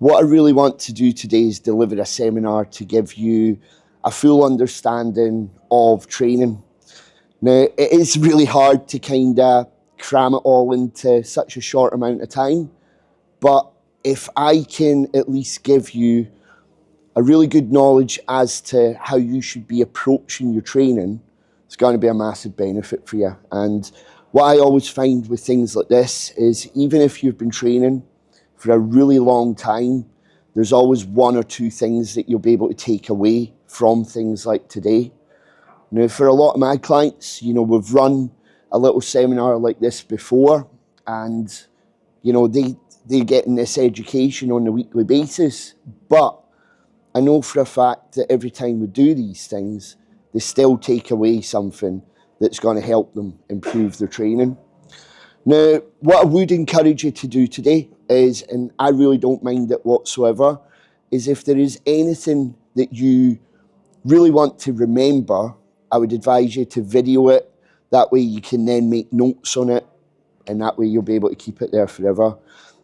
What I really want to do today is deliver a seminar to give you a full understanding of training. Now, it is really hard to kind of cram it all into such a short amount of time, but if I can at least give you a really good knowledge as to how you should be approaching your training, it's going to be a massive benefit for you. And what I always find with things like this is even if you've been training for a really long time, there's always one or two things that you'll be able to take away from things like today. Now, for a lot of my clients, we've run a little seminar like this before, and, they're getting this education on a weekly basis. But I know for a fact that every time we do these things, they still take away something that's going to help them improve their training. Now, what I would encourage you to do today is, and I really don't mind it whatsoever, is if there is anything that you really want to remember, I would advise you to video it. That way you can then make notes on it, and that way you'll be able to keep it there forever.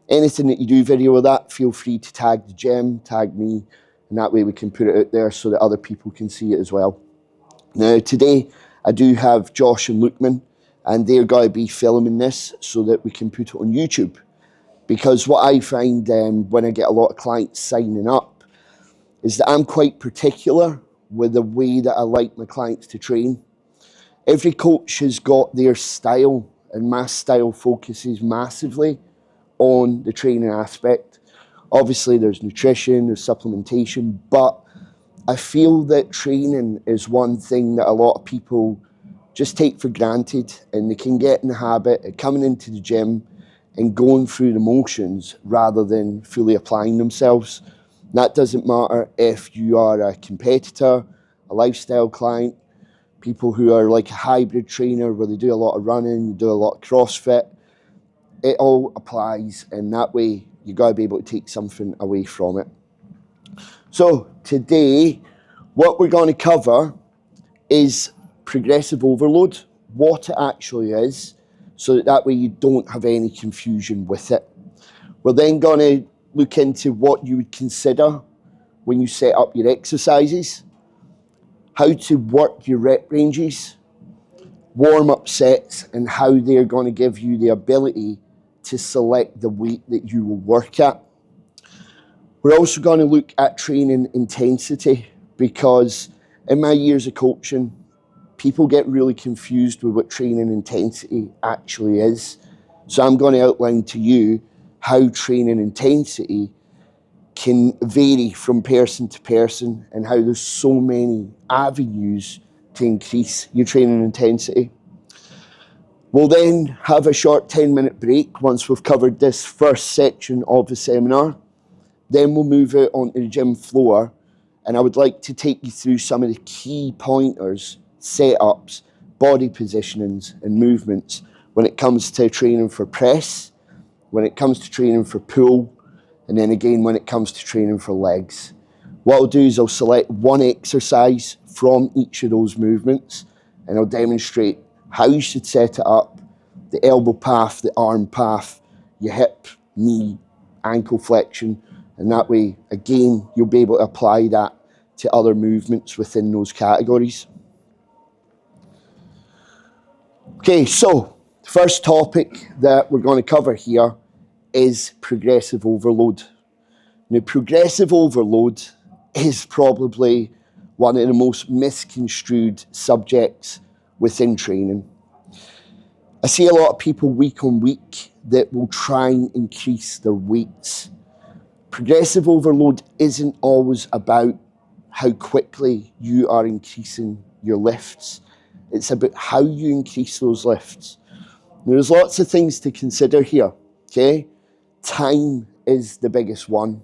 Anything that you do video of that, feel free to tag the gym, tag me, and that way we can put it out there so that other people can see it as well. Now, today I do have Josh and Lukeman, and they're going to be filming this so that we can put it on YouTube. Because what I find when I get a lot of clients signing up is that I'm quite particular with the way that I like my clients to train. Every coach has got their style, and my style focuses massively on the training aspect. Obviously, there's nutrition, there's supplementation, but I feel that training is one thing that a lot of people just take for granted, and they can get in the habit of coming into the gym and going through the motions rather than fully applying themselves. That doesn't matter if you are a competitor, a lifestyle client, people who are like a hybrid trainer where they do a lot of running, do a lot of CrossFit. It all applies, and that way you got to be able to take something away from it. So today, what we're going to cover is progressive overload, what it actually is, so that way you don't have any confusion with it. We're then going to look into what you would consider when you set up your exercises, how to work your rep ranges, warm-up sets, and how they're going to give you the ability to select the weight that you will work at. We're also going to look at training intensity, because in my years of coaching, people get really confused with what training intensity actually is. So I'm going to outline to you how training intensity can vary from person to person, and how there's so many avenues to increase your training intensity. We'll then have a short 10-minute break once we've covered this first section of the seminar. Then we'll move out onto the gym floor, and I would like to take you through some of the key pointers, setups, body positionings, and movements when it comes to training for press, when it comes to training for pull, and then again when it comes to training for legs. What I'll do is I'll select one exercise from each of those movements, and I'll demonstrate how you should set it up, the elbow path, the arm path, your hip, knee, ankle flexion, and that way, again, you'll be able to apply that to other movements within those categories. Okay, so the first topic that we're going to cover here is progressive overload. Now, progressive overload is probably one of the most misconstrued subjects within training. I see a lot of people week on week that will try and increase their weights. Progressive overload isn't always about how quickly you are increasing your lifts. It's about how you increase those lifts. There's lots of things to consider here, okay? Time is the biggest one.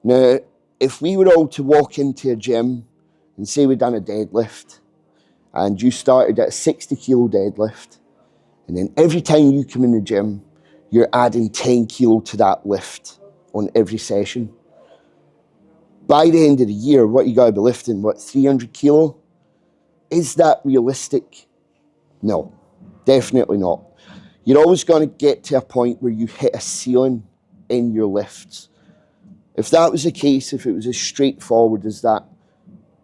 Now, if we were all to walk into a gym and say we'd done a deadlift, and you started at a 60 kilo deadlift, and then every time you come in the gym, you're adding 10 kilo to that lift on every session. By the end of the year, what you gotta be lifting, 300 kilo? Is that realistic? No, definitely not. You're always gonna get to a point where you hit a ceiling in your lifts. If that was the case, if it was as straightforward as that,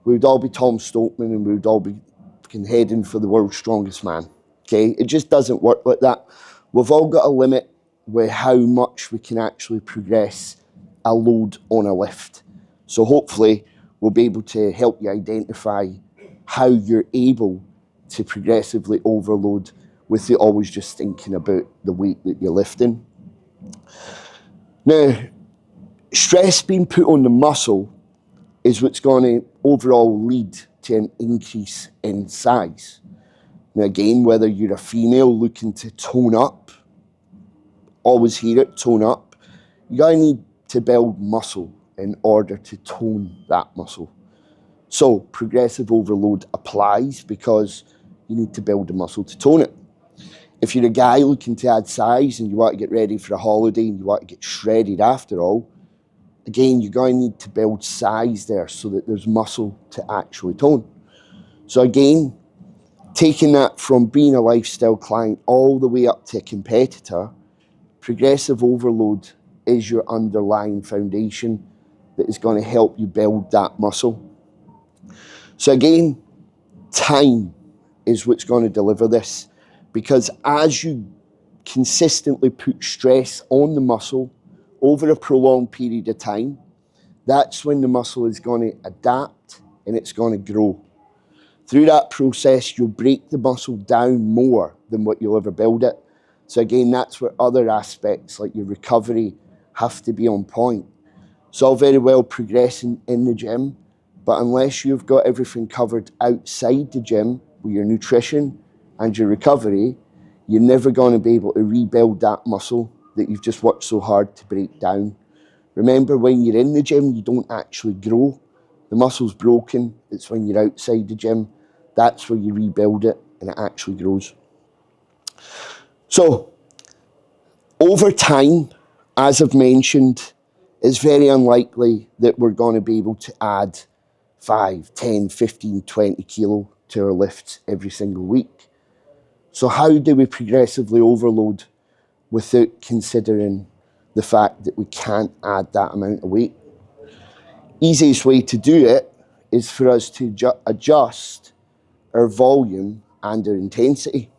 we would all be Tom Stokeman and we would all be heading for the world's strongest man. Okay, it just doesn't work like that. We've all got a limit with how much we can actually progress a load on a lift. So hopefully we'll be able to help you identify how you're able to progressively overload with you always just thinking about the weight that you're lifting. Now, stress being put on the muscle is what's going to overall lead to an increase in size. Now again, whether you're a female looking to tone up, always hear it, tone up, you're going to need to build muscle in order to tone that muscle. So progressive overload applies because you need to build the muscle to tone it. If you're a guy looking to add size and you want to get ready for a holiday and you want to get shredded after all, again, you're going to need to build size there so that there's muscle to actually tone. So again, taking that from being a lifestyle client all the way up to a competitor, progressive overload is your underlying foundation that is going to help you build that muscle. So again, time is what's going to deliver this, because as you consistently put stress on the muscle over a prolonged period of time, that's when the muscle is going to adapt and it's going to grow. Through that process, you'll break the muscle down more than what you'll ever build it. So again, that's where other aspects like your recovery have to be on point. It's all very well progressing in the gym, but unless you've got everything covered outside the gym with your nutrition and your recovery, you're never going to be able to rebuild that muscle that you've just worked so hard to break down. Remember, when you're in the gym, you don't actually grow. The muscle's broken. It's when you're outside the gym, that's where you rebuild it and it actually grows. So, over time, as I've mentioned, it's very unlikely that we're going to be able to add 5, 10, 15, 20 kilo to our lifts every single week. So how do we progressively overload without considering the fact that we can't add that amount of weight? Easiest way to do it is for us to adjust our volume and our intensity.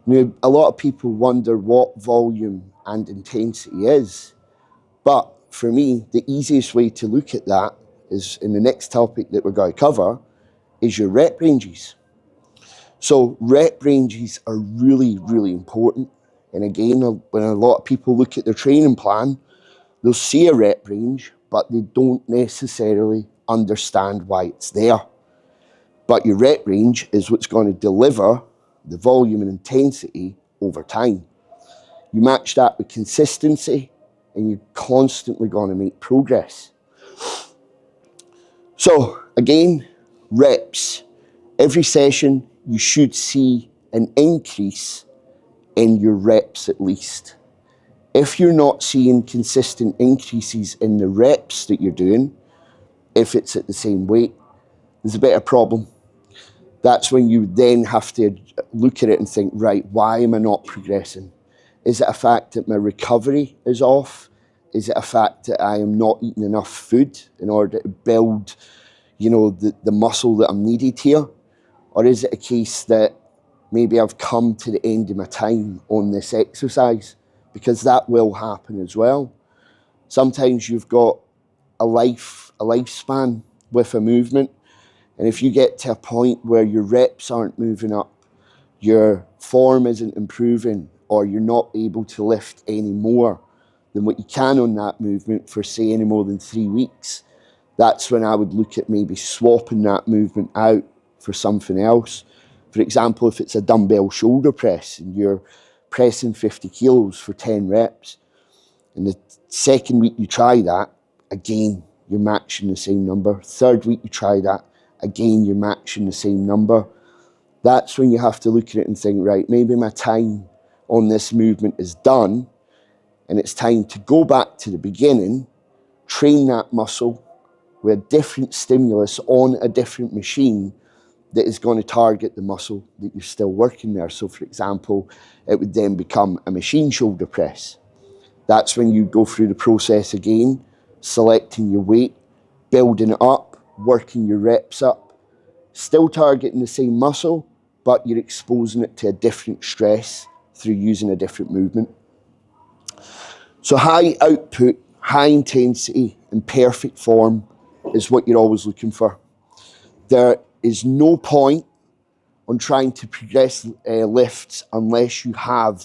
Now, a lot of people wonder what volume and intensity is, but for me, the easiest way to look at that is in the next topic that we're going to cover is your rep ranges. So rep ranges are really, really important. And again, when a lot of people look at their training plan, they'll see a rep range, but they don't necessarily understand why it's there. But your rep range is what's going to deliver the volume and intensity over time. You match that with consistency, and you're constantly going to make progress. So again, reps. Every session, you should see an increase in your reps at least. If you're not seeing consistent increases in the reps that you're doing, if it's at the same weight, there's a bit of a problem. That's when you then have to look at it and think, right, why am I not progressing? Is it a fact that my recovery is off? Is it a fact that I am not eating enough food in order to build, the muscle that I'm needed here? Or is it a case that maybe I've come to the end of my time on this exercise? Because that will happen as well. Sometimes you've got a lifespan with a movement, and if you get to a point where your reps aren't moving up, your form isn't improving, or you're not able to lift any more than what you can on that movement for, say, any more than 3 weeks, that's when I would look at maybe swapping that movement out for something else. For example, if it's a dumbbell shoulder press and you're pressing 50 kilos for 10 reps, and the second week you try that, again, you're matching the same number. Third week you try that, again, you're matching the same number. That's when you have to look at it and think, right, maybe my time on this movement is done, and it's time to go back to the beginning, train that muscle with a different stimulus on a different machine that is going to target the muscle that you're still working there. So for example, it would then become a machine shoulder press. That's when you go through the process again selecting your weight, building it up, working your reps up, still targeting the same muscle, but you're exposing it to a different stress through using a different movement. So high output, high intensity, and perfect form is what you're always looking for. There is no point on trying to progress lifts unless you have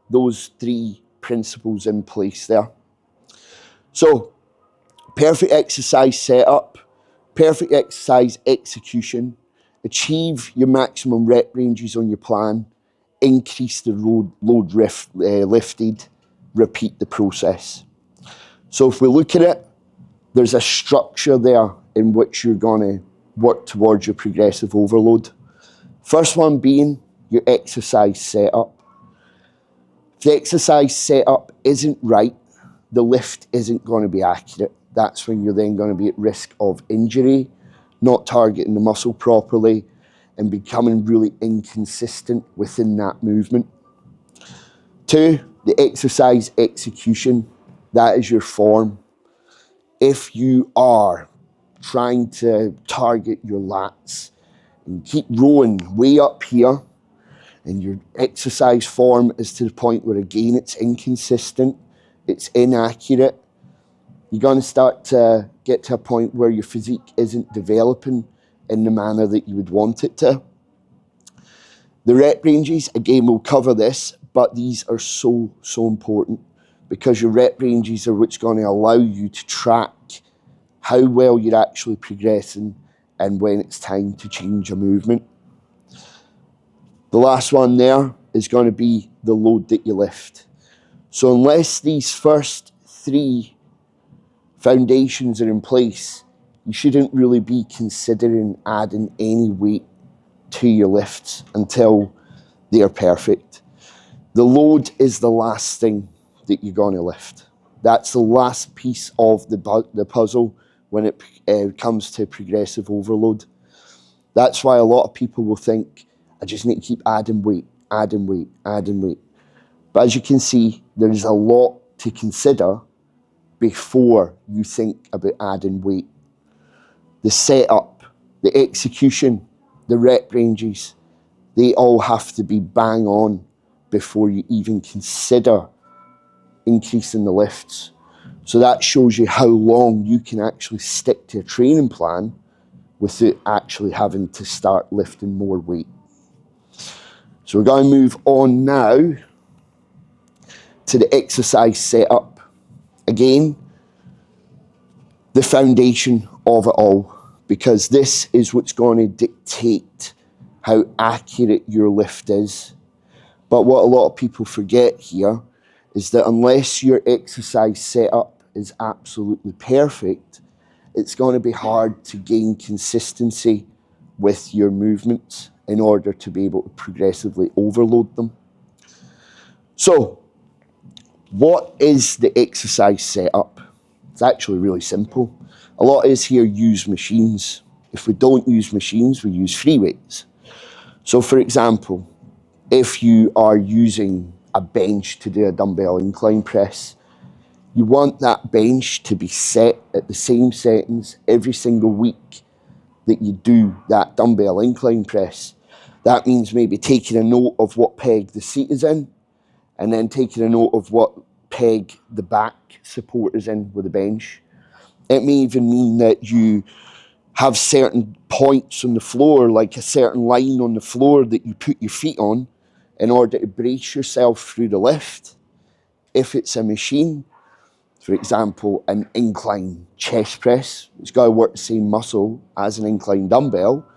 those three principles in place there. So, perfect exercise setup, perfect exercise execution, achieve your maximum rep ranges on your plan, increase the load lifted, repeat the process. So if we look at it, there's a structure there in which you're going to work towards your progressive overload. First one being your exercise setup. If the exercise setup isn't right, the lift isn't going to be accurate. That's when you're then going to be at risk of injury, not targeting the muscle properly, and becoming really inconsistent within that movement. 2, the exercise execution. That is your form. If you are trying to target your lats and keep rowing way up here, and your exercise form is to the point where, again, it's inconsistent, it's inaccurate, you're going to start to get to a point where your physique isn't developing in the manner that you would want it to. The rep ranges, again, we'll cover this, but these are so important, because your rep ranges are what's going to allow you to track how well you're actually progressing and when it's time to change a movement. The last one there is going to be the load that you lift. So unless these first 3 foundations are in place, you shouldn't really be considering adding any weight to your lifts until they are perfect. The load is the last thing that you're going to lift. That's the last piece of the puzzle when it comes to progressive overload. That's why a lot of people will think, I just need to keep adding weight. But as you can see, there's a lot to consider before you think about adding weight. The setup, the execution, the rep ranges, they all have to be bang on before you even consider increasing the lifts. So that shows you how long you can actually stick to a training plan without actually having to start lifting more weight. So we're going to move on now to the exercise setup. Again, the foundation of it all, because this is what's going to dictate how accurate your lift is. But what a lot of people forget here is that unless your exercise setup is absolutely perfect, it's going to be hard to gain consistency with your movements in order to be able to progressively overload them. So, what is the exercise setup? It's actually really simple. A lot of us here use machines. If we don't use machines, we use free weights. So for example, if you are using a bench to do a dumbbell incline press, you want that bench to be set at the same settings every single week that you do that dumbbell incline press. That means maybe taking a note of what peg the seat is in, and then taking a note of what peg the back support is in with the bench. It may even mean that you have certain points on the floor, like a certain line on the floor that you put your feet on in order to brace yourself through the lift. If it's a machine, for example, an incline chest press, it's got to work the same muscle as an incline dumbbell.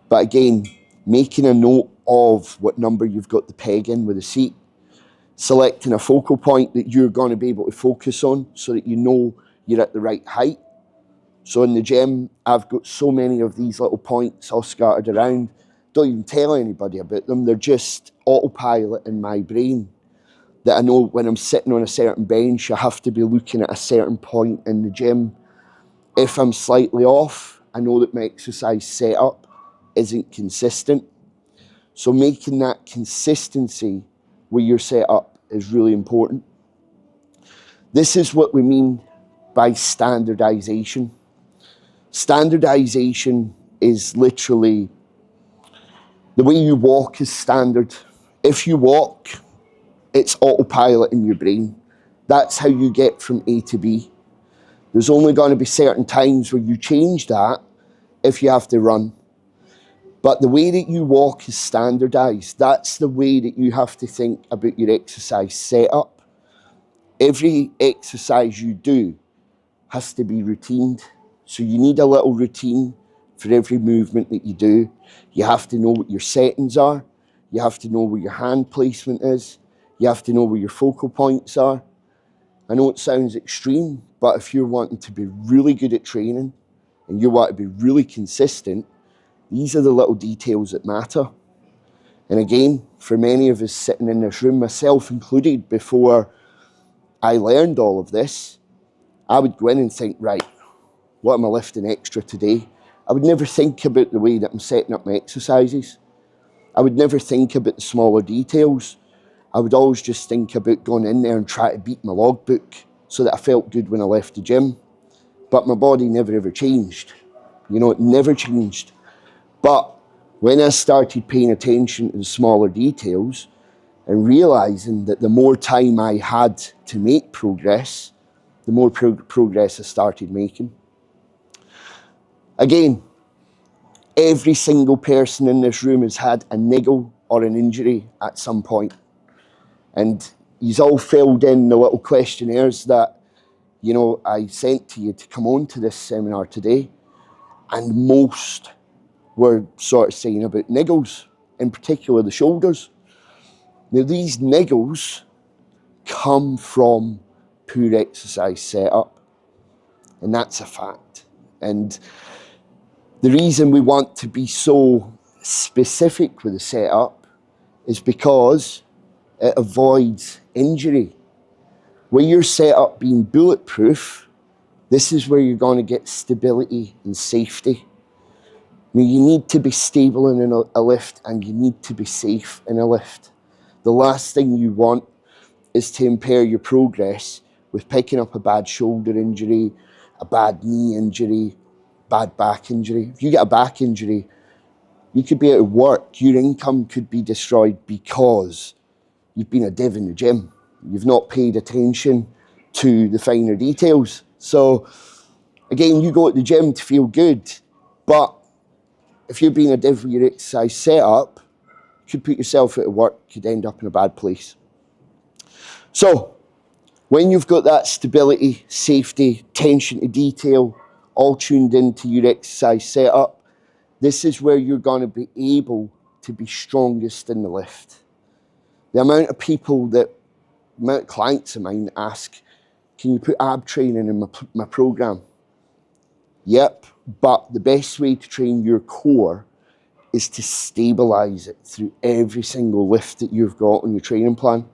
But again, making a note of what number you've got the peg in with the seat, selecting a focal point that you're going to be able to focus on so that you know you're at the right height. So in the gym, I've got so many of these little points all scattered around. Don't even tell anybody about them. They're just autopilot in my brain that I know when I'm sitting on a certain bench, I have to be looking at a certain point in the gym. If I'm slightly off, I know that my exercise setup isn't consistent. So making that consistency with your setup is really important. This is what we mean by standardization. Standardization is literally the way you walk is standard. If you walk, it's autopilot in your brain. That's how you get from A to B. There's only going to be certain times where you change that if you have to run. But the way that you walk is standardized. That's the way that you have to think about your exercise setup. Every exercise you do has to be routined. So you need a little routine for every movement that you do. You have to know what your settings are. You have to know where your hand placement is. You have to know where your focal points are. I know it sounds extreme, but if you're wanting to be really good at training and you want to be really consistent, these are the little details that matter. And again, for many of us sitting in this room, myself included, before I learned all of this, I would go in and think, right, what am I lifting extra today? I would never think about the way that I'm setting up my exercises. I would never think about the smaller details. I would always just think about going in there and try to beat my logbook so that I felt good when I left the gym. But my body never ever changed. You know, it never changed. But when I started paying attention to the smaller details and realising that the more time I had to make progress, the more progress I started making. Again, every single person in this room has had a niggle or an injury at some point. And you've all filled in the little questionnaires that, you know, I sent to you to come on to this seminar today. And most were sort of saying about niggles, in particular the shoulders. Now, these niggles come from poor exercise setup. And that's a fact. And the reason we want to be so specific with the setup is because it avoids injury. Where you're set up being bulletproof, this is where you're going to get stability and safety. Now, you need to be stable in a lift and you need to be safe in a lift. The last thing you want is to impair your progress with picking up a bad shoulder injury, a bad knee injury, bad back injury. If you get a back injury, you could be out of work. Your income could be destroyed because you've been a div in the gym. You've not paid attention to the finer details. So again, you go to the gym to feel good, but if you're being a div with your exercise setup, you could put yourself out of work, you could end up in a bad place. So when you've got that stability, safety, attention to detail, all tuned into your exercise setup, this is where you're going to be able to be strongest in the lift. The amount of clients of mine ask, can you put ab training in my program? Yep, but the best way to train your core is to stabilize it through every single lift that you've got on your training plan.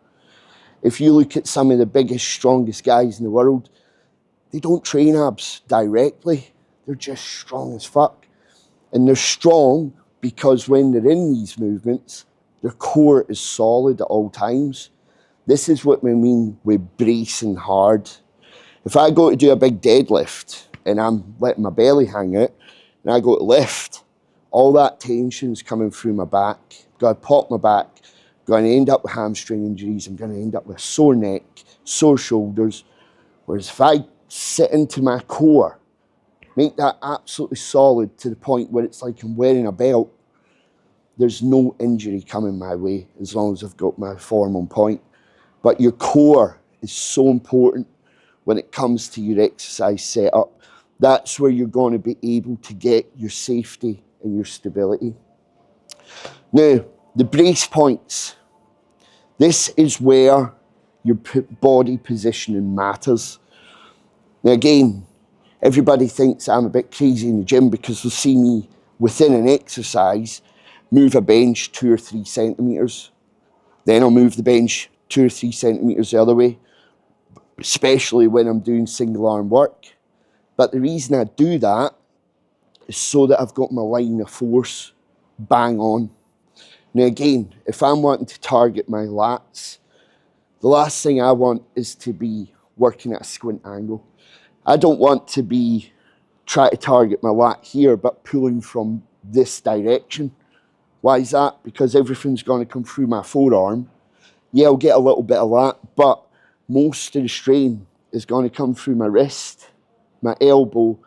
If you look at some of the biggest, strongest guys in the world, they don't train abs directly. They're just strong as fuck. And they're strong because when they're in these movements, their core is solid at all times. This is what we mean with bracing hard. If I go to do a big deadlift and I'm letting my belly hang out and I go to lift, all that tension's coming through my back. I'm going to pop my back. I'm going to end up with hamstring injuries. I'm going to end up with a sore neck, sore shoulders. Whereas if I sit into my core, make that absolutely solid to the point where it's like I'm wearing a belt, there's no injury coming my way as long as I've got my form on point. But your core is so important when it comes to your exercise setup. That's where you're going to be able to get your safety and your stability. Now, the brace points. This is where your body positioning matters. Now again, everybody thinks I'm a bit crazy in the gym because they'll see me within an exercise move a bench 2 or 3 centimetres. Then I'll move the bench 2 or 3 centimetres the other way, especially when I'm doing single arm work. But the reason I do that is so that I've got my line of force bang on. Now again, if I'm wanting to target my lats, the last thing I want is to be working at a squint angle. I don't want to be trying to target my lat here, but pulling from this direction. Why is that? Because everything's going to come through my forearm. Yeah, I'll get a little bit of that, but most of the strain is going to come through my wrist, my elbow,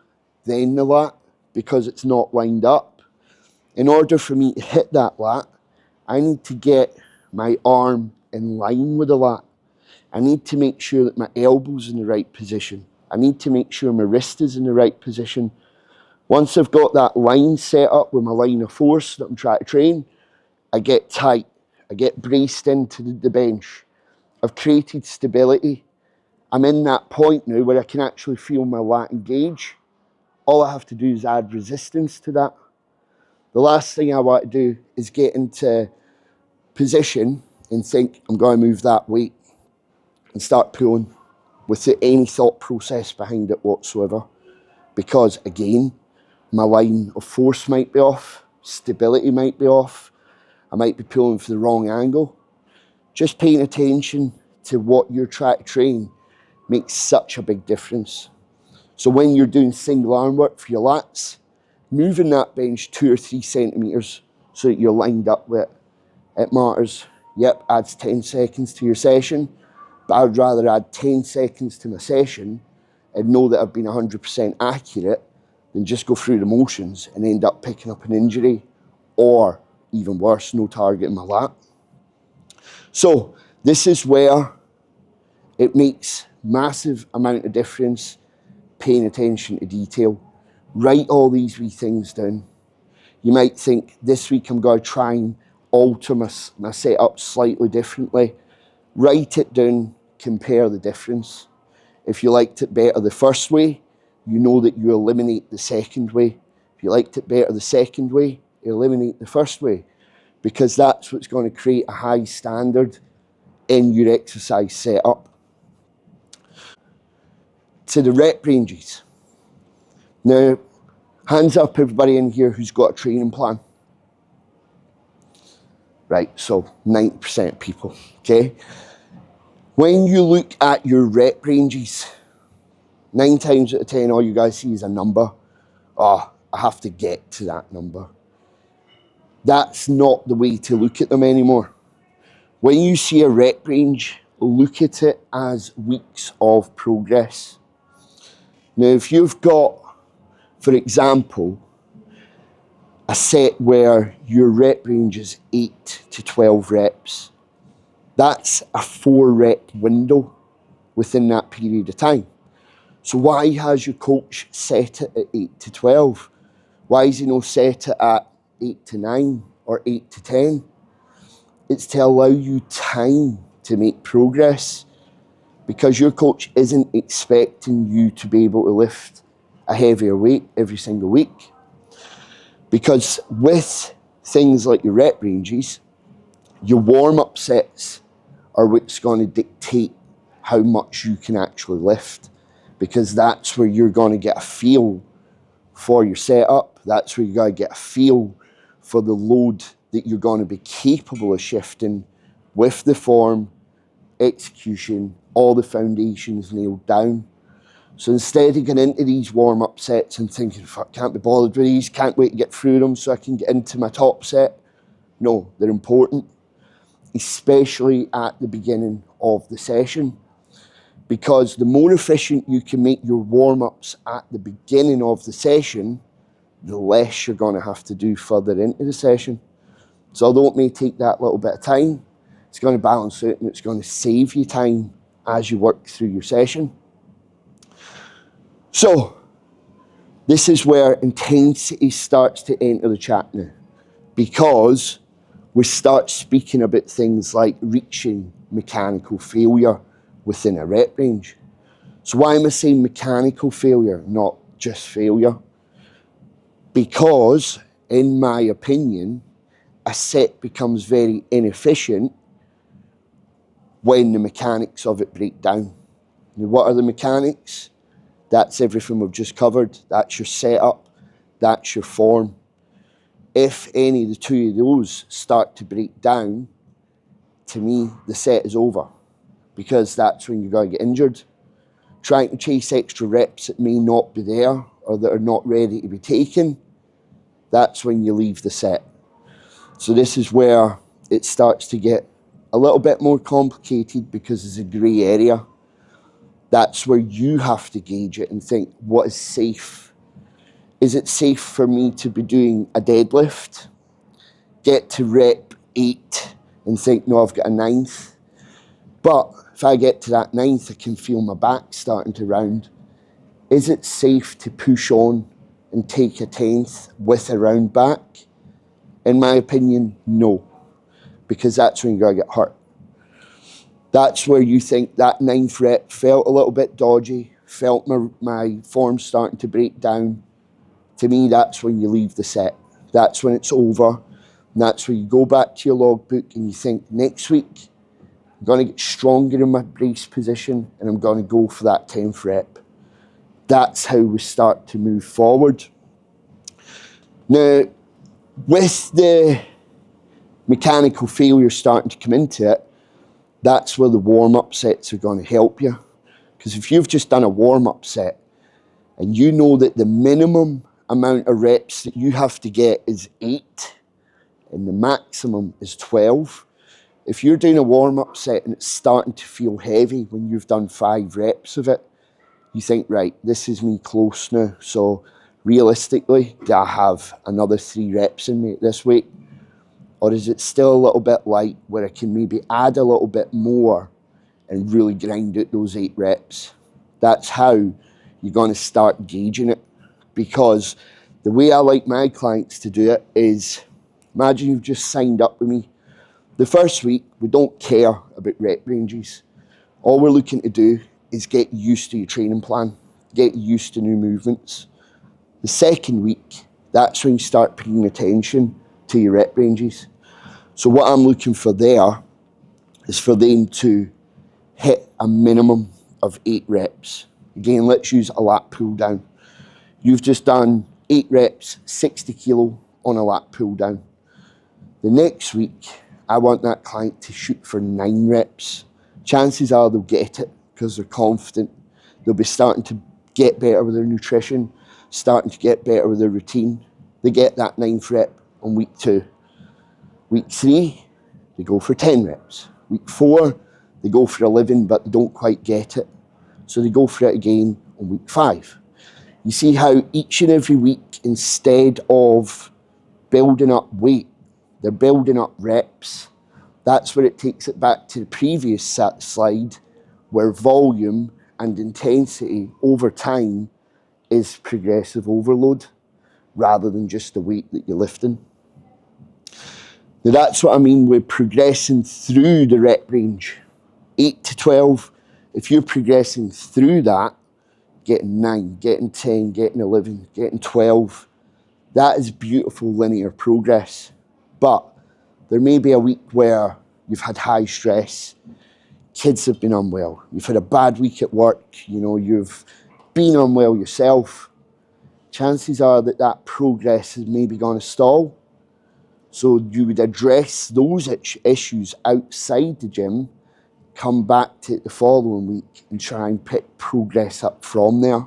then the lat, because it's not lined up. In order for me to hit that lat, I need to get my arm in line with the lat. I need to make sure that my elbow's in the right position. I need to make sure my wrist is in the right position. Once I've got that line set up with my line of force that I'm trying to train, I get tight. I get braced into the bench. I've created stability. I'm in that point now where I can actually feel my lat engage. All I have to do is add resistance to that. The last thing I want to do is get into position and think I'm going to move that weight and start pulling without any thought process behind it whatsoever. Because again, my line of force might be off, stability might be off, I might be pulling for the wrong angle. Just paying attention to what you're trying to train makes such a big difference. So when you're doing single arm work for your lats, moving that bench 2 or 3 centimetres so that you're lined up with it, it matters. Yep, adds 10 seconds to your session, but I'd rather add 10 seconds to my session and know that I've been 100% accurate than just go through the motions and end up picking up an injury, or even worse, no target in my lat. So this is where it makes massive amount of difference paying attention to detail. Write all these wee things down. You might think, this week I'm going to try and alter my setup slightly differently. Write it down, compare the difference. If you liked it better the first way, you know that you eliminate the second way. If you liked it better the second way, eliminate the first way, because that's what's going to create a high standard in your exercise setup. To the rep ranges. Now, hands up everybody in here who's got a training plan. Right, so 90% of people, okay? When you look at your rep ranges, 9 times out of 10, all you guys see is a number. Oh, I have to get to that number. That's not the way to look at them anymore. When you see a rep range, look at it as weeks of progress. Now, if you've got, for example, a set where your rep range is 8 to 12 reps, that's a 4 rep window within that period of time. So why has your coach set it at 8 to 12? Why is he not set it at 8 to 9 or 8 to 10? It's to allow you time to make progress, because your coach isn't expecting you to be able to lift a heavier weight every single week. Because with things like your rep ranges, your warm-up sets are what's going to dictate how much you can actually lift, because that's where you're going to get a feel for your setup. That's where you're going to get a feel for the load that you're going to be capable of shifting with the form, execution, all the foundations nailed down. So instead of getting into these warm-up sets and thinking, fuck, can't be bothered with these, can't wait to get through them so I can get into my top set. No, they're important, especially at the beginning of the session, because the more efficient you can make your warm-ups at the beginning of the session, the less you're going to have to do further into the session. So although it may take that little bit of time, it's going to balance out and it's going to save you time as you work through your session. So this is where intensity starts to enter the chat now, because we start speaking about things like reaching mechanical failure within a rep range. So why am I saying mechanical failure, not just failure? Because, in my opinion, a set becomes very inefficient when the mechanics of it break down. Now, what are the mechanics? That's everything we've just covered. That's your setup. That's your form. If any of the two of those start to break down, to me, the set is over, because that's when you're going to get injured. trying to chase extra reps that may not be there or that are not ready to be taken, that's when you leave the set. So this is where it starts to get a little bit more complicated because there's a grey area. That's where you have to gauge it and think, what is safe? Is it safe for me to be doing a deadlift, get to rep 8 and think, no, I've got a 9th? But if I get to that 9th, I can feel my back starting to round. Is it safe to push on and take a 10th with a round back? In my opinion, no, because that's when you're going to get hurt. That's where you think that 9th rep felt a little bit dodgy, felt my form starting to break down. To me, that's when you leave the set. That's when it's over. And that's where you go back to your logbook and you think, next week, I'm going to get stronger in my brace position and I'm going to go for that 10th rep. That's how we start to move forward. Now, with the mechanical failure starting to come into it, that's where the warm-up sets are going to help you. Because if you've just done a warm-up set and you know that the minimum amount of reps that you have to get is 8 and the maximum is 12, if you're doing a warm-up set and it's starting to feel heavy when you've done 5 reps of it, you think, right, this is me close now. So realistically, do I have another 3 reps in me at this weight? Or is it still a little bit light where I can maybe add a little bit more and really grind out those 8 reps? That's how you're going to start gauging it. Because the way I like my clients to do it is, imagine you've just signed up with me. The first week, we don't care about rep ranges. All we're looking to do is get used to your training plan, get used to new movements. The second week, that's when you start paying attention to your rep ranges. So what I'm looking for there is for them to hit a minimum of 8 reps. Again, let's use a lat pull down. You've just done 8 reps, 60 kilo on a lat pull down. The next week, I want that client to shoot for 9 reps. Chances are they'll get it because they're confident. They'll be starting to get better with their nutrition, starting to get better with their routine. They get that 9th rep on week 2. Week 3, they go for 10 reps. Week 4, they go for 11, but they don't quite get it. So they go for it again on week 5. You see how each and every week, instead of building up weight, they're building up reps. That's where it takes it back to the previous slide, where volume and intensity over time is progressive overload rather than just the weight that you're lifting. Now that's what I mean with progressing through the rep range. 8 to 12, if you're progressing through that, getting 9, getting 10, getting 11, getting 12, that is beautiful linear progress. But there may be a week where you've had high stress, kids have been unwell, you've had a bad week at work, you've been unwell yourself. Chances are that progress is maybe going to stall. So you would address those issues outside the gym, come back to it the following week and try and pick progress up from there.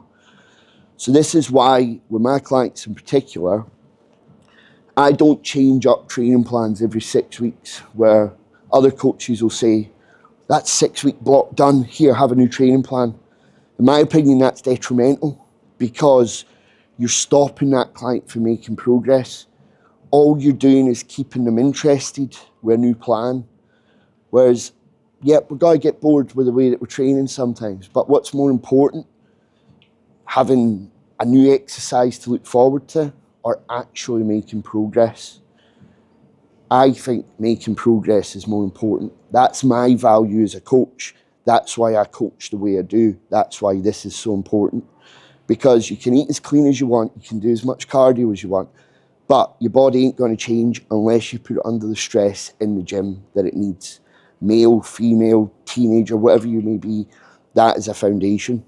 So this is why, with my clients in particular, I don't change up training plans every 6 weeks, where other coaches will say, that's 6-week block done, here, have a new training plan. In my opinion, that's detrimental because you're stopping that client from making progress. All you're doing is keeping them interested with a new plan. Whereas, we're going to get bored with the way that we're training sometimes. But what's more important, having a new exercise to look forward to or actually making progress? I think making progress is more important. That's my value as a coach. That's why I coach the way I do. That's why this is so important. Because you can eat as clean as you want, you can do as much cardio as you want, but your body ain't going to change unless you put it under the stress in the gym that it needs. Male, female, teenager, whatever you may be, that is a foundation.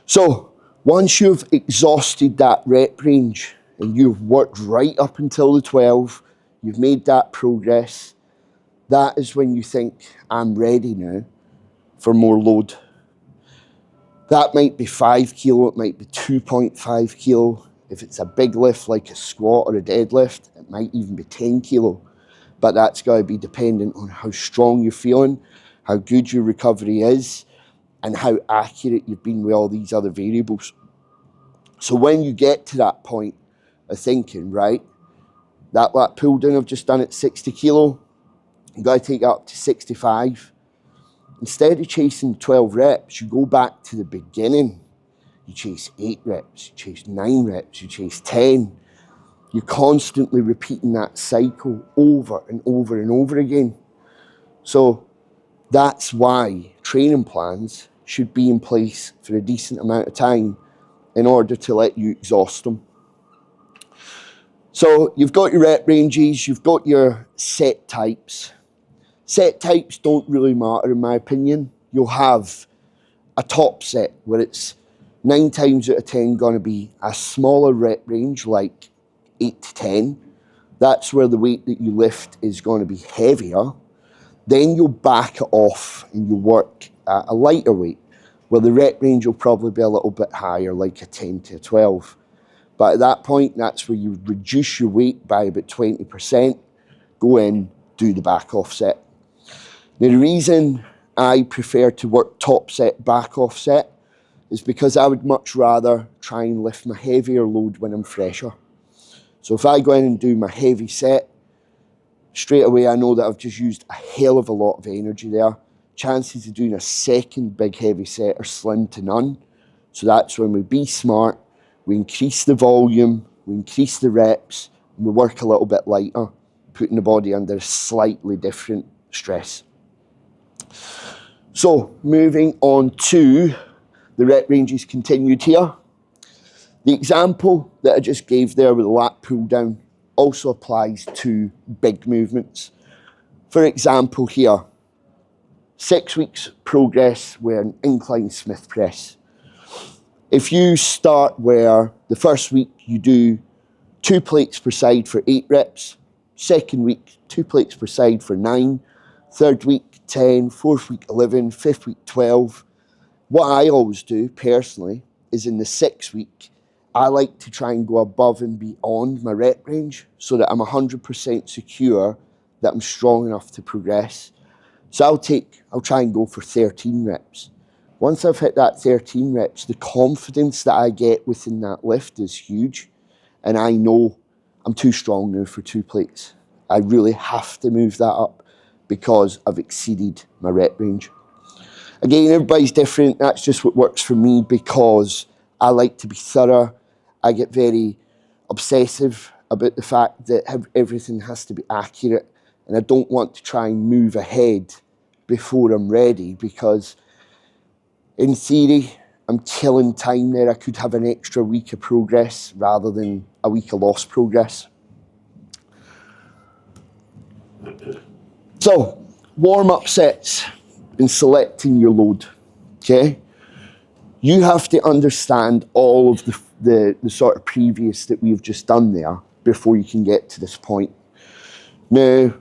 So once you've exhausted that rep range and you've worked right up until the 12, you've made that progress, that is when you think, I'm ready now for more load. That might be 5 kilo, it might be 2.5 kilo. If it's a big lift like a squat or a deadlift, it might even be 10 kilo. But that's got to be dependent on how strong you're feeling, how good your recovery is, and how accurate you've been with all these other variables. So when you get to that point of thinking, right, that lat pull down I've just done at 60 kilo, you've got to take it up to 65. Instead of chasing 12 reps, you go back to the beginning. You chase 8 reps, you chase 9 reps, you chase 10. You're constantly repeating that cycle over and over and over again. So that's why training plans should be in place for a decent amount of time in order to let you exhaust them. So you've got your rep ranges, you've got your set types. Set types don't really matter in my opinion. You'll have a top set where it's 9 times out of 10 going to be a smaller rep range like 8 to 10. That's where the weight that you lift is going to be heavier. Then you'll back it off and you work at a lighter weight where the rep range will probably be a little bit higher, like a 10 to a 12. But at that point, that's where you reduce your weight by about 20%, go in, do the back off set. Now, the reason I prefer to work top set, back off set is because I would much rather try and lift my heavier load when I'm fresher. So if I go in and do my heavy set, straight away I know that I've just used a hell of a lot of energy there. Chances of doing a second big heavy set are slim to none. So that's when we be smart, we increase the volume, we increase the reps, and we work a little bit lighter, putting the body under a slightly different stress. So moving on to the rep ranges continued here. The example that I just gave there with the lat pull down also applies to big movements. For example here, 6 weeks progress with an incline Smith press. If you start where the first week you do 2 plates per side for 8 reps, second week 2 plates per side for 9, third week 10, fourth week 11, fifth week 12. What I always do personally is in the 6th week, I like to try and go above and beyond my rep range so that I'm 100% secure that I'm strong enough to progress. So I'll try and go for 13 reps. Once I've hit that 13 reps, the confidence that I get within that lift is huge. And I know I'm too strong now for 2 plates. I really have to move that up because I've exceeded my rep range. Again, everybody's different. That's just what works for me because I like to be thorough. I get very obsessive about the fact that everything has to be accurate, and I don't want to try and move ahead before I'm ready because in theory, I'm killing time there. I could have an extra week of progress rather than a week of lost progress. So, warm-up sets and selecting your load, okay? You have to understand all of the sort of previous that we've just done there before you can get to this point. Now,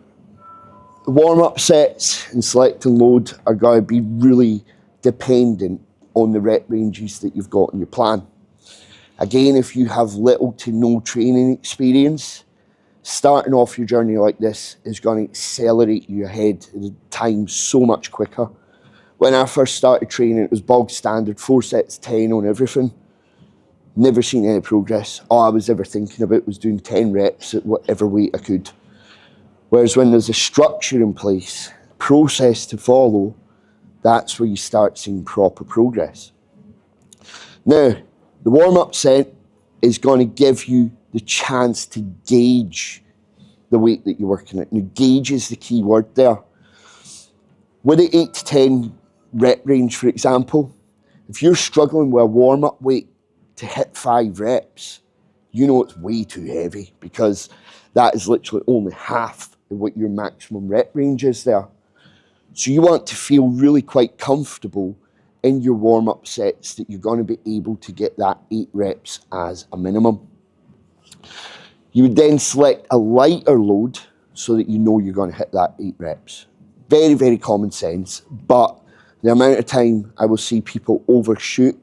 the warm-up sets and selecting load are going to be really dependent on the rep ranges that you've got in your plan. Again, if you have little to no training experience, starting off your journey like this is going to accelerate you ahead in time so much quicker. When I first started training, it was bog standard, 4 sets, 10 on everything. Never seen any progress. All I was ever thinking about was doing 10 reps at whatever weight I could. Whereas when there's a structure in place, process to follow, that's where you start seeing proper progress. Now, the warm-up set is going to give you the chance to gauge the weight that you're working at. Now, gauge is the key word there. With the 8 to 10 rep range, for example, if you're struggling with a warm-up weight to hit 5 reps, you know it's way too heavy because that is literally only half of what your maximum rep range is there. So you want to feel really quite comfortable in your warm-up sets that you're going to be able to get that 8 reps as a minimum. You would then select a lighter load so that you know you're going to hit that 8 reps. Very, very common sense, but The amount of time I will see people overshoot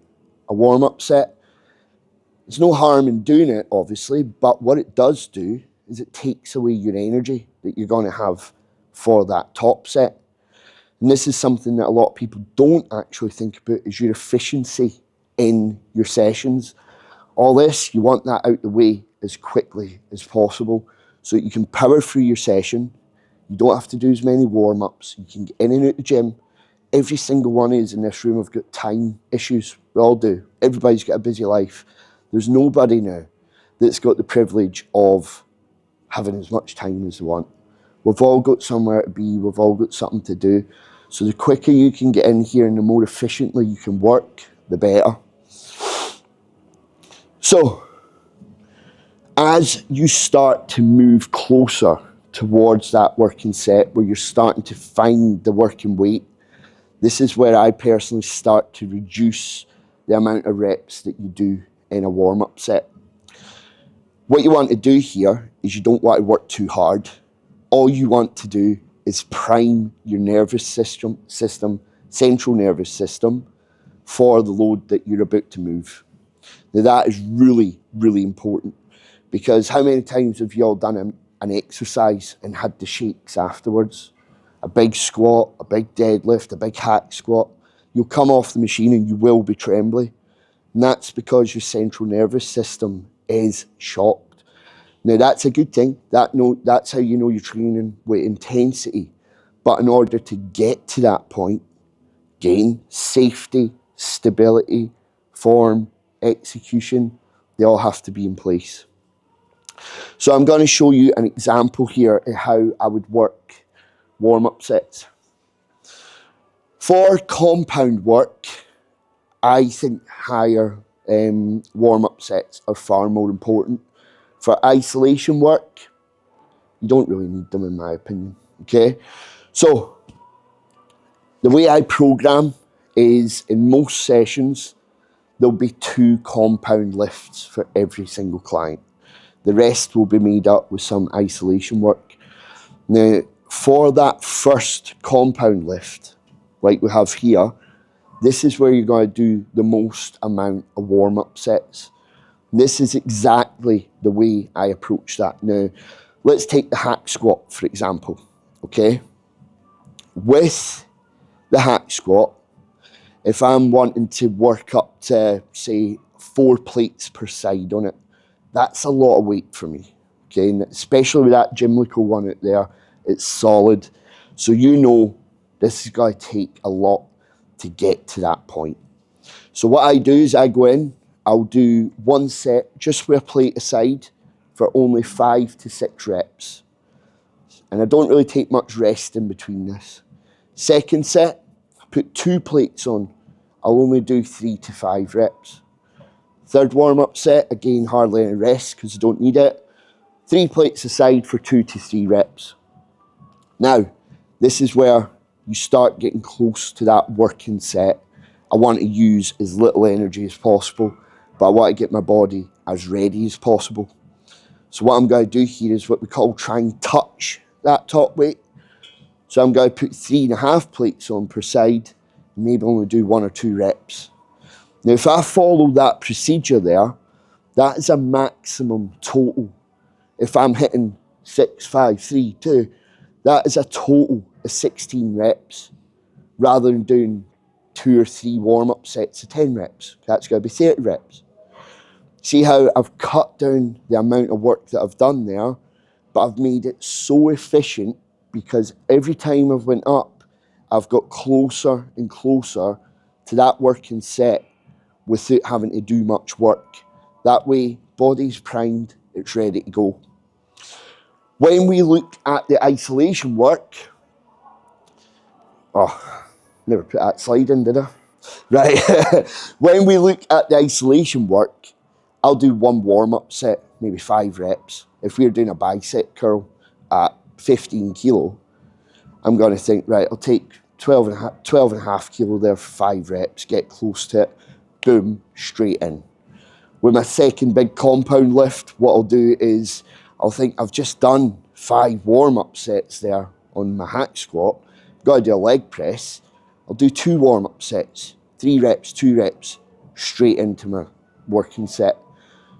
a warm-up set, there's no harm in doing it, obviously, but what it does do is it takes away your energy that you're going to have for that top set. And this is something that a lot of people don't actually think about, is your efficiency in your sessions. All this, you want that out the way as quickly as possible so that you can power through your session. You don't have to do as many warm-ups. You can get in and out the gym. Every single one of us in this room have got time issues. We all do. Everybody's got a busy life. There's nobody now that's got the privilege of having as much time as they want. We've all got somewhere to be. We've all got something to do. So the quicker you can get in here and the more efficiently you can work, the better. So, as you start to move closer towards that working set where you're starting to find the working weight, this is where I personally start to reduce the amount of reps that you do in a warm-up set. What you want to do here is you don't want to work too hard. All you want to do is prime your nervous system, central nervous system, for the load that you're about to move. Now that is really, really important, because how many times have you all done an exercise and had the shakes afterwards? A big squat, a big deadlift, a big hack squat. You'll come off the machine and you will be trembly. And that's because your central nervous system is shocked. Now that's a good thing. That's how you know you're training with intensity. But in order to get to that point, again, safety, stability, form, execution, they all have to be in place. So I'm going to show you an example here of how I would work warm-up sets. For compound work, I think higher warm-up sets are far more important. For isolation work, you don't really need them, in my opinion. Okay, so the way I program is in most sessions, there'll be 2 compound lifts for every single client. The rest will be made up with some isolation work. Now, for that first compound lift, like we have here, this is where you're going to do the most amount of warm-up sets. This is exactly the way I approach that. Now, let's take the hack squat, for example, okay? With the hack squat, if I'm wanting to work up to, say, 4 plates per side on it, that's a lot of weight for me, okay? And especially with that Gymlico one out there, it's solid. So you know this is going to take a lot to get to that point. So what I do is I go in, I'll do one set just with a plate aside for only 5 to 6 reps. And I don't really take much rest in between this. Second set, I put 2 plates on. I'll only do 3 to 5 reps. Third warm-up set, again, hardly any rest because I don't need it. 3 plates aside for 2 to 3 reps. Now, this is where you start getting close to that working set. I want to use as little energy as possible, but I want to get my body as ready as possible. So what I'm going to do here is what we call try and touch that top weight. So I'm going to put 3.5 plates on per side, maybe only do 1 or 2 reps. Now, if I follow that procedure there, that is a maximum total. If I'm hitting 6, 5, 3, 2, that is a total of 16 reps, rather than doing 2 or 3 warm-up sets of 10 reps. That's going to be 30 reps. See how I've cut down the amount of work that I've done there, but I've made it so efficient because every time I've went up, I've got closer and closer to that working set without having to do much work. That way, body's primed, it's ready to go. When we look at the isolation work, never put that slide in, did I? Right. When we look at the isolation work, I'll do 1 warm-up set, maybe 5 reps. If we're doing a bicep curl at 15 kilo, I'm going to think, right, I'll take 12 and a half kilo there for 5 reps, get close to it, boom, straight in. With my second big compound lift, what I'll do is I'll think I've just done 5 warm-up sets there on my hack squat, got to do a leg press. I'll do 2 warm-up sets, 3 reps, 2 reps, straight into my working set.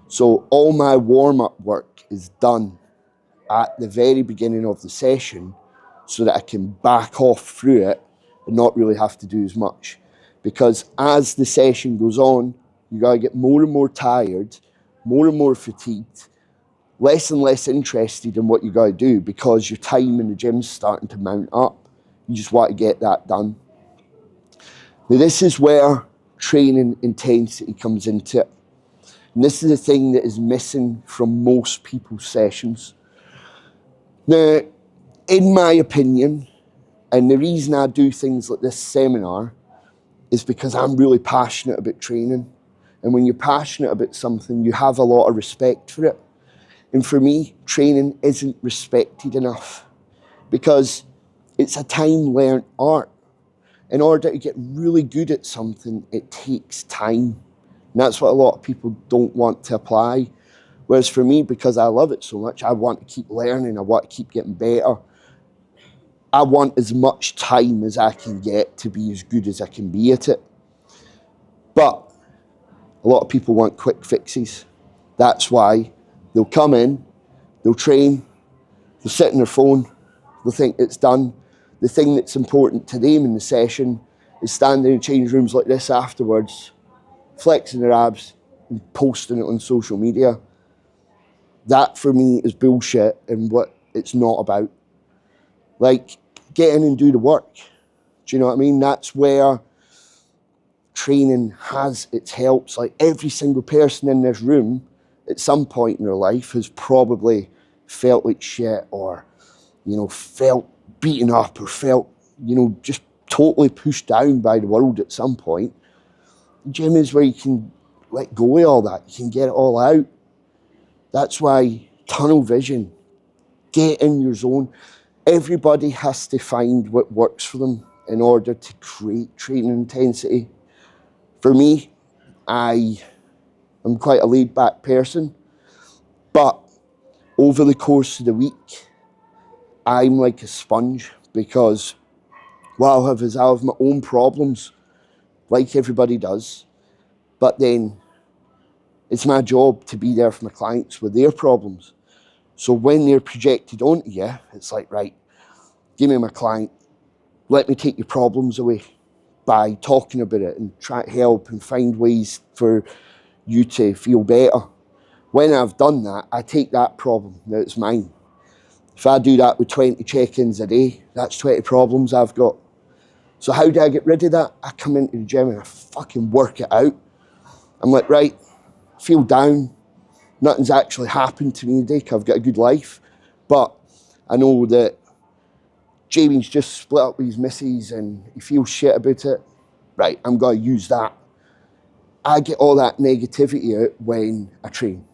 So all my warm-up work is done at the very beginning of the session so that I can back off through it and not really have to do as much. Because as the session goes on, you gotta get more and more tired, more and more fatigued, less and less interested in what you gotta do because your time in the gym's starting to mount up. You just want to get that done. Now this is where training intensity comes into it. And this is the thing that is missing from most people's sessions. Now, in my opinion, and the reason I do things like this seminar is because I'm really passionate about training. And when you're passionate about something, you have a lot of respect for it. And for me, training isn't respected enough because it's a time-learned art. In order to get really good at something, it takes time. And that's what a lot of people don't want to apply. Whereas for me, because I love it so much, I want to keep learning, I want to keep getting better. I want as much time as I can get to be as good as I can be at it. But a lot of people want quick fixes. That's why they'll come in, they'll train, they'll sit on their phone, they'll think it's done. The thing that's important to them in the session is standing in change rooms like this afterwards, flexing their abs and posting it on social media. That for me is bullshit and what it's not about. Like, get in and do the work. Do you know what I mean? That's where training has its helps. Like, every single person in this room at some point in their life has probably felt like shit or, felt beaten up or felt, just totally pushed down by the world at some point. The gym is where you can let go of all that. You can get it all out. That's why tunnel vision, get in your zone. Everybody has to find what works for them in order to create training intensity. For me, I am quite a laid-back person, but over the course of the week, I'm like a sponge because what I'll have is I'll have my own problems, like everybody does, but then it's my job to be there for my clients with their problems. So when they're projected onto you, it's like, right, give me my client, let me take your problems away by talking about it and try to help and find ways for you to feel better. When I've done that, I take that problem, now it's mine. If I do that with 20 check-ins a day, that's 20 problems I've got. So how do I get rid of that? I come into the gym and I fucking work it out. I'm like, right, I feel down. Nothing's actually happened to me today because I've got a good life. But I know that Jamie's just split up with his missus and he feels shit about it. Right, I'm going to use that. I get all that negativity out when I train.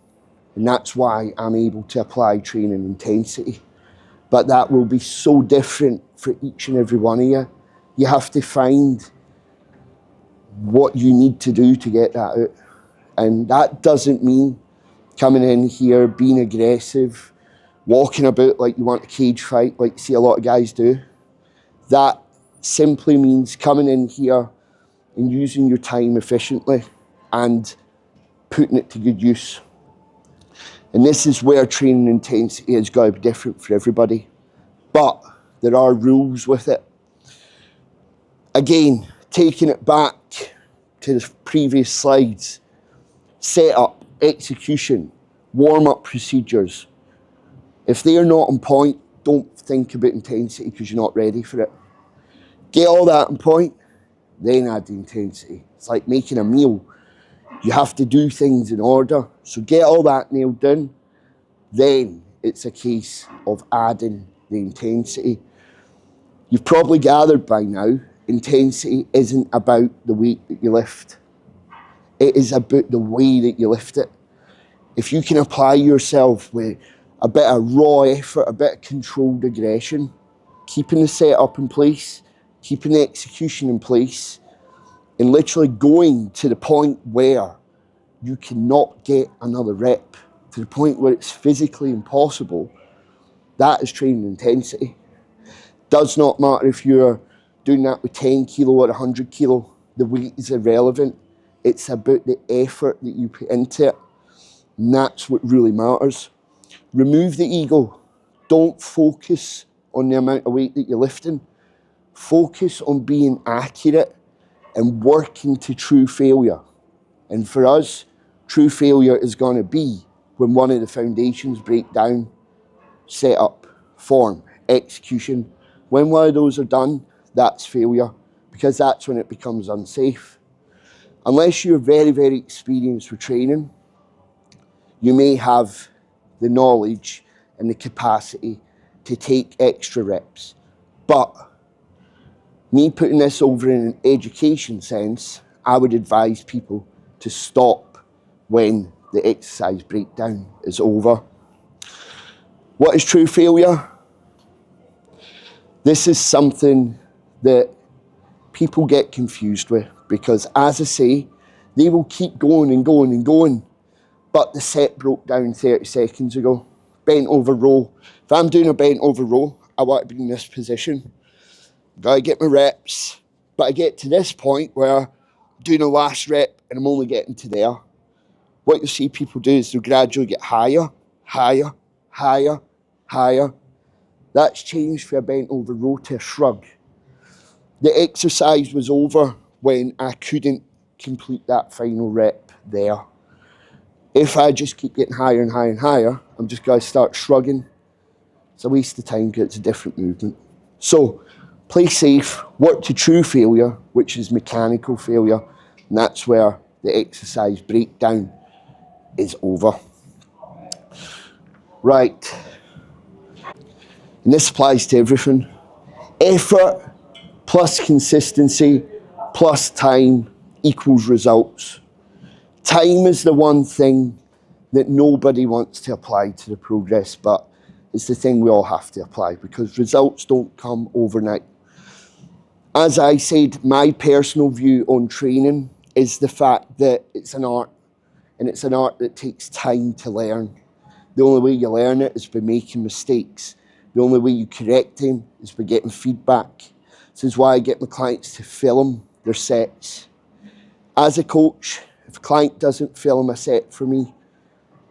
And that's why I'm able to apply training intensity. But that will be so different for each and every one of you. You have to find what you need to do to get that out. And that doesn't mean coming in here, being aggressive, walking about like you want a cage fight, like you see a lot of guys do. That simply means coming in here and using your time efficiently and putting it to good use. And this is where training intensity has got to be different for everybody. But there are rules with it. Again, taking it back to the previous slides, setup, execution, warm-up procedures. If they are not on point, don't think about intensity because you're not ready for it. Get all that on point, then add the intensity. It's like making a meal. You have to do things in order. So get all that nailed down, then it's a case of adding the intensity. You've probably gathered by now, intensity isn't about the weight that you lift. It is about the way that you lift it. If you can apply yourself with a bit of raw effort, a bit of controlled aggression, keeping the setup in place, keeping the execution in place, and literally going to the point where you cannot get another rep, to the point where it's physically impossible, that is training intensity. Does not matter if you're doing that with 10 kilo or 100 kilo, the weight is irrelevant. It's about the effort that you put into it. And that's what really matters. Remove the ego. Don't focus on the amount of weight that you're lifting. Focus on being accurate and working to true failure. And for us, true failure is going to be when one of the foundations break down: setup, form, execution. When one of those are done, that's failure, because that's when it becomes unsafe. Unless you're very, very experienced with training, you may have the knowledge and the capacity to take extra reps. But me putting this over in an education sense, I would advise people to stop when the exercise breakdown is over. What is true failure? This is something that people get confused with, because, as I say, they will keep going and going and going, but the set broke down 30 seconds ago. Bent over row. If I'm doing a bent over row, I want to be in this position. Gotta get my reps, but I get to this point where I'm doing a last rep and I'm only getting to there. What you'll see people do is they'll gradually get higher, higher, higher, higher. That's changed from a bent over row to a shrug. The exercise was over when I couldn't complete that final rep there. If I just keep getting higher and higher and higher, I'm just going to start shrugging. It's a waste of time because it's a different movement. So, play safe, work to true failure, which is mechanical failure, and that's where the exercise breakdown is over. Right. And this applies to everything. Effort plus consistency plus time equals results. Time is the one thing that nobody wants to apply to the progress, but it's the thing we all have to apply, because results don't come overnight. As I said, my personal view on training is the fact that it's an art, and it's an art that takes time to learn. The only way you learn it is by making mistakes. The only way you correct them is by getting feedback. This is why I get my clients to film their sets. As a coach, if a client doesn't film a set for me,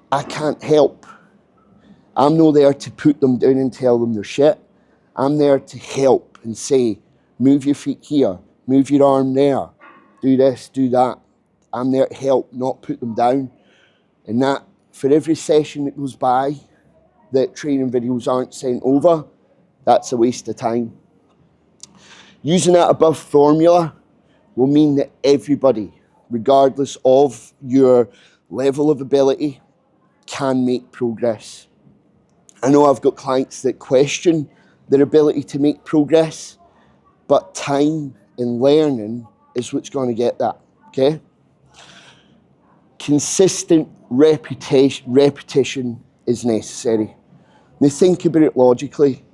I can't help. I'm not there to put them down and tell them they're shit. I'm there to help and say, move your feet here, move your arm there, do this, do that. I'm there to help, not put them down. And that, for every session that goes by that training videos aren't sent over, that's a waste of time. Using that above formula will mean that everybody, regardless of your level of ability, can make progress. I know I've got clients that question their ability to make progress, but time and learning is what's going to get that, okay? Consistent repetition is necessary. Now think about it logically.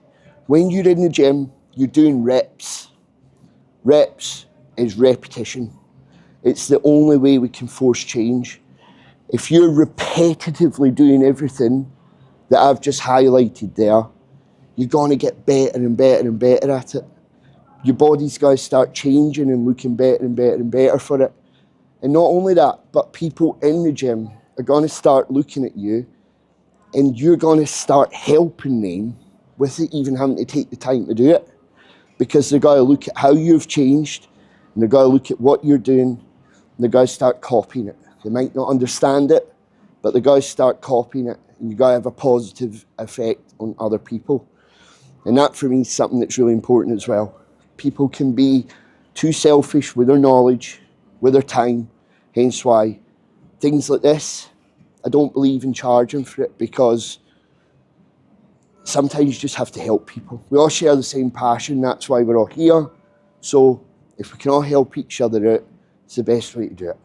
When you're in the gym, you're doing reps. Reps is repetition. It's the only way we can force change. If you're repetitively doing everything that I've just highlighted there, you're going to get better and better and better at it. Your body's going to start changing and looking better and better and better for it. And not only that, but people in the gym are going to start looking at you, and you're going to start helping them without even having to take the time to do it. Because they're going to look at how you've changed, and they're going to look at what you're doing, and they're going to start copying it. They might not understand it, but they're going to start copying it, and you've got to have a positive effect on other people. And that, for me, is something that's really important as well. People can be too selfish with their knowledge, with their time, hence why things like this, I don't believe in charging for it, because sometimes you just have to help people. We all share the same passion, that's why we're all here. So if we can all help each other out, it's the best way to do it.